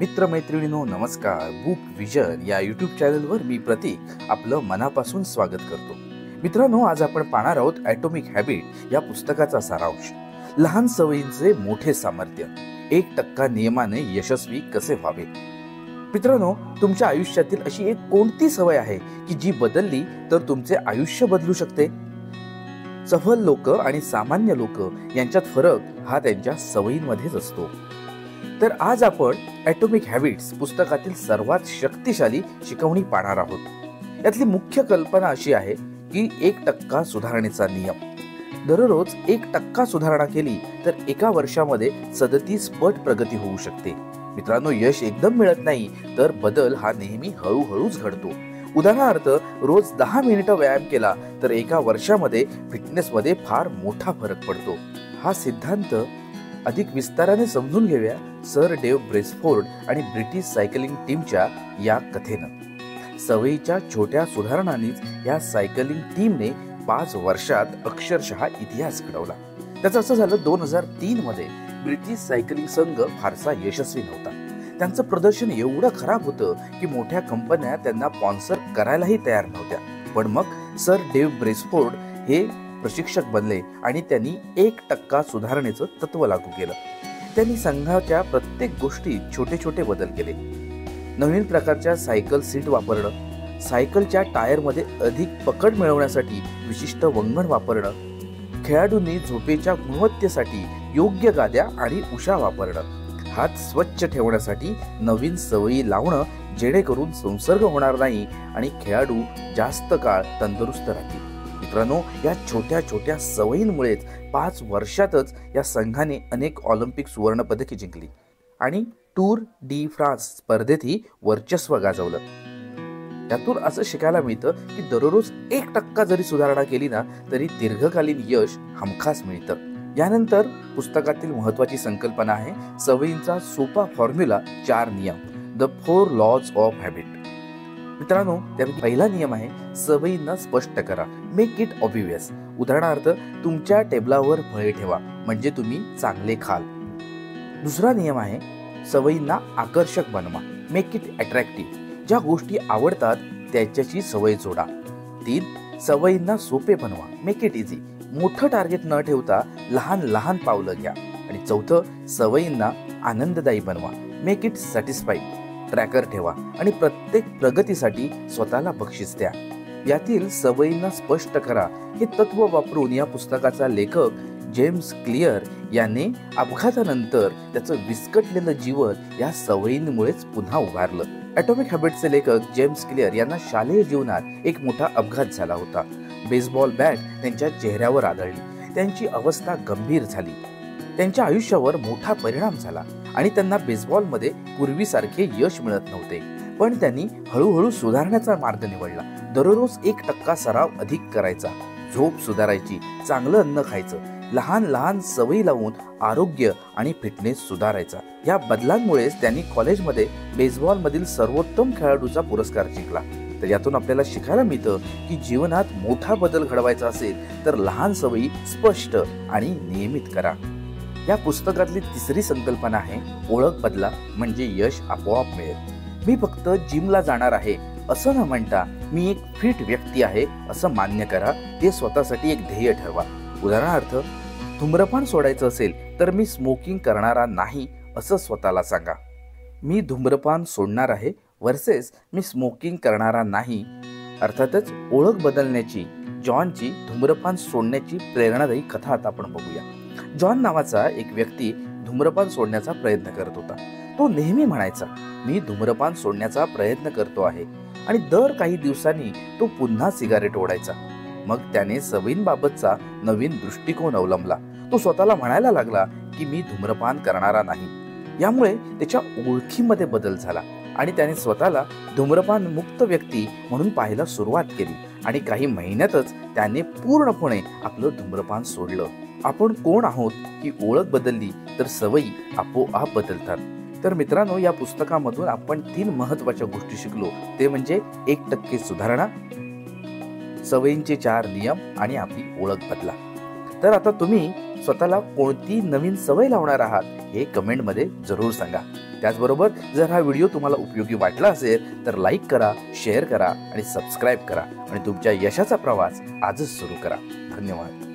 मित्रमैत्रिणींनो नमस्कार. Book vision या YouTube चॅनलवर मी प्रतीक आपलं मनापासून स्वागत करतो. मित्रांनो, आज आपण पाहणार आहोत ॲटॉमिक हॅबिट या पुस्तकाचा सारांश. लहान सवयींचे मोठे सामर्थ्य, 1% नियमाने यशस्वी कसे व्हावे. मित्रांनो, तुमच्या आयुष्यातील अशी एक कोणती सवय आहे की जी बदलली तर तुमचे आयुष्य बदलू शकते? सफल लोक आणि सामान्य लोक यांच्यात फरक हा त्यांच्या सवयींमध्येच असतो. तर आज आपण ॲटॉमिक हॅबिट्स पुस्तकातील सर्वात शक्तिशाली शिकवणी पाहणार आहोत. यातली मुख्य कल्पना अशी आहे की 1% सुधारणेचा नियम. दररोज 1% सुधारणा केली तर एका वर्षामध्ये 37 पट प्रगती होऊ शकते. मित्रांनो, यश एकदम मिळत नाही, तर बदल हा नेहमी हळूहळूच घडतो. उदाहरणार्थ, रोज 10 मिनिटं व्यायाम केला तर एका वर्षामध्ये फिटनेसमध्ये फार मोठा फरक पडतो. हा सिद्धांत अधिक विस्ताराने समजून घेऊया सर डेव ब्रेसफोर्ड आणि ब्रिटिश सायकलिंग टीमच्या या कथेनं. सवयीच्या छोट्या सुधारणांनीच या सायकलिंग टीमने 5 वर्षात अक्षरशः इतिहास घडवला. त्याचं असं झालं, 2003 मध्ये ब्रिटिश सायकलिंग संघ फारसा यशस्वी नव्हता. त्यांचं प्रदर्शन एवढं खराब होतं की मोठ्या कंपन्या त्यांना स्पॉन्सर करायलाही तयार नव्हत्या. पण मग सर डेव ब्रेसफोर्ड हे प्रशिक्षक बनले आणि त्यांनी 1% सुधारणेचं तत्व लागू केलं. त्यांनी संघाच्या प्रत्येक गोष्टीत छोटे छोटे बदल केले. नवीन प्रकारच्या सायकल सीट वापरणं, सायकलच्या टायरमध्ये अधिक पकड मिळवण्यासाठी विशिष्ट वंगण वापरणं, खेळाडूंनी झोपेच्या गुणवत्तेसाठी योग्य गाद्या आणि उशा वापरणं, हात स्वच्छ ठेवण्यासाठी नवीन सवयी लावणं जेणेकरून संसर्ग होणार नाही आणि खेळाडू जास्त काळ तंदुरुस्त राहतील. मित्रांनो, या छोट्या छोट्या सवयींमुळेच 5 वर्षातच या संघाने अनेक ऑलिम्पिक सुवर्ण पदके जिंकली आणि टूर डी फ्रान्स स्पर्धेतही वर्चस्व गाजवलं. त्यातून असं शिकायला मिळतं की दररोज 1% जरी सुधारणा केली ना तरी दीर्घकालीन यश हमखास मिळतं. यानंतर पुस्तकातील महत्वाची संकल्पना आहे सवयींचा सोपा फॉर्म्युला, 4 नियम, द 4 लॉज ऑफ हॅबिट. मित्रांनो, त्यापैकी पहिला नियम आहे सवयींना स्पष्ट करा, मेक इट ऑब्वियस. उदाहरणार्थ, तुमच्या टेबलावर फळे ठेवा म्हणजे तुम्ही चांगले खाल. दुसरा नियम आहे सवयींना आकर्षक बनवा, मेक इट अट्रॅक्टिव्ह. ज्या गोष्टी आवडतात त्याच्याची सवय जोडा. 3 सवयींना सोपे बनवा, मेक इट इझी. मोठं टार्गेट न ठेवता लहान लहान पावलं घ्या. आणि 4 सवयींना आनंददायी बनवा, मेक इट सॅटिस्फाईड. ट्रॅकर ठेवा आणि प्रत्येक प्रगतीसाठी स्वतःला बक्षीस द्या. यातील सवयींना स्पष्ट करा हे तत्व वापरून या पुस्तकाचा लेखक जेम्स क्लिअर याने अपघातानंतर त्याचं विस्कटलेलं जीवन या सवयींमुळेच पुन्हा उभारलं. ॲटॉमिक हॅबिटचे लेखक जेम्स क्लिअर यांना शालेय जीवनात एक मोठा अपघात झाला होता. बेसबॉल बॅट त्यांच्या चेहऱ्यावर आदळली. त्यांची अवस्था गंभीर झाली. त्यांच्या आयुष्यावर मोठा परिणाम झाला आणि त्यांना बेसबॉलमध्ये पूर्वीसारखे यश मिळत नव्हते. पण त्यांनी हळूहळू सुधारण्याचा मार्ग निवडला. दररोज 1% सराव अधिक करायचा, झोप सुधारायची, चांगलं अन्न खायचं, लहान लहान सवयी लावून आरोग्य आणि फिटनेस सुधारायचा. या बदलांमुळेच त्यांनी कॉलेजमध्ये बेसबॉलमधील सर्वोत्तम खेळाडूचा पुरस्कार जिंकला. तर यातून आपल्याला शिकायला मिळतं की जीवनात मोठा बदल घडवायचा असेल तर लहान सवयी स्पष्ट आणि नियमित करा. या पुस्तकातली तिसरी संकल्पना आहे ओळख बदला म्हणजे यश आपोआप मिळेल. मी फक्त जिमला जाणार आहे असं न म्हणता मी एक फिट व्यक्ती आहे असं मान्य करा. ते स्वतःसाठी एक ध्येय ठरवा. उदाहरणार्थ, धूम्रपान सोडायचं असेल तर मी स्मोकिंग करणारा नाही असं स्वतःला सांगा. मी धूम्रपान सोडणार आहे वर्सेस मी स्मोकिंग करणारा नाही. अर्थातच ओळख बदलण्याची जॉनची धूम्रपान सोडण्याची प्रेरणादायी कथा आता आपण बघूया. जॉन नावाचा एक व्यक्ती धूम्रपान सोडण्याचा प्रयत्न करत होता. तो नेहमी म्हणायचा, मी धूम्रपान सोडण्याचा प्रयत्न करतो आहे, आणि दर काही दिवसांनी तो पुन्हा सिगारेट ओढायचा. मग त्याने सवयींबाबतचा नवीन दृष्टिकोन अवलंबला. तो स्वतःला म्हणायला लागला की मी धूम्रपान करणारा नाही. यामुळे त्याच्या ओळखीमध्ये बदल झाला आणि त्याने स्वतःला धूम्रपान मुक्त व्यक्ती म्हणून पाहायला सुरुवात केली आणि काही महिन्यातच त्याने पूर्णपणे आपलं धूम्रपान सोडलं. आपण कोण आहोत ही ओळख बदलली तर सवयी आपोआप बदलतात. तर मित्रांनो, या पुस्तकामधून आपण 3 महत्वाच्या गोष्टी शिकलो. ते म्हणजे 1% सुधारणा, सवयींचे 4 नियम आणि आपली ओळख बदला. तर आता तुम्ही स्वतःला कोणती नवीन सवय लावणार आहात हे कमेंटमध्ये जरूर सांगा. त्याचबरोबर जर हा व्हिडिओ तुम्हाला उपयोगी वाटला असेल तर लाईक करा, शेअर करा आणि सबस्क्राईब करा आणि तुमच्या यशाचा प्रवास आजच सुरू करा. धन्यवाद.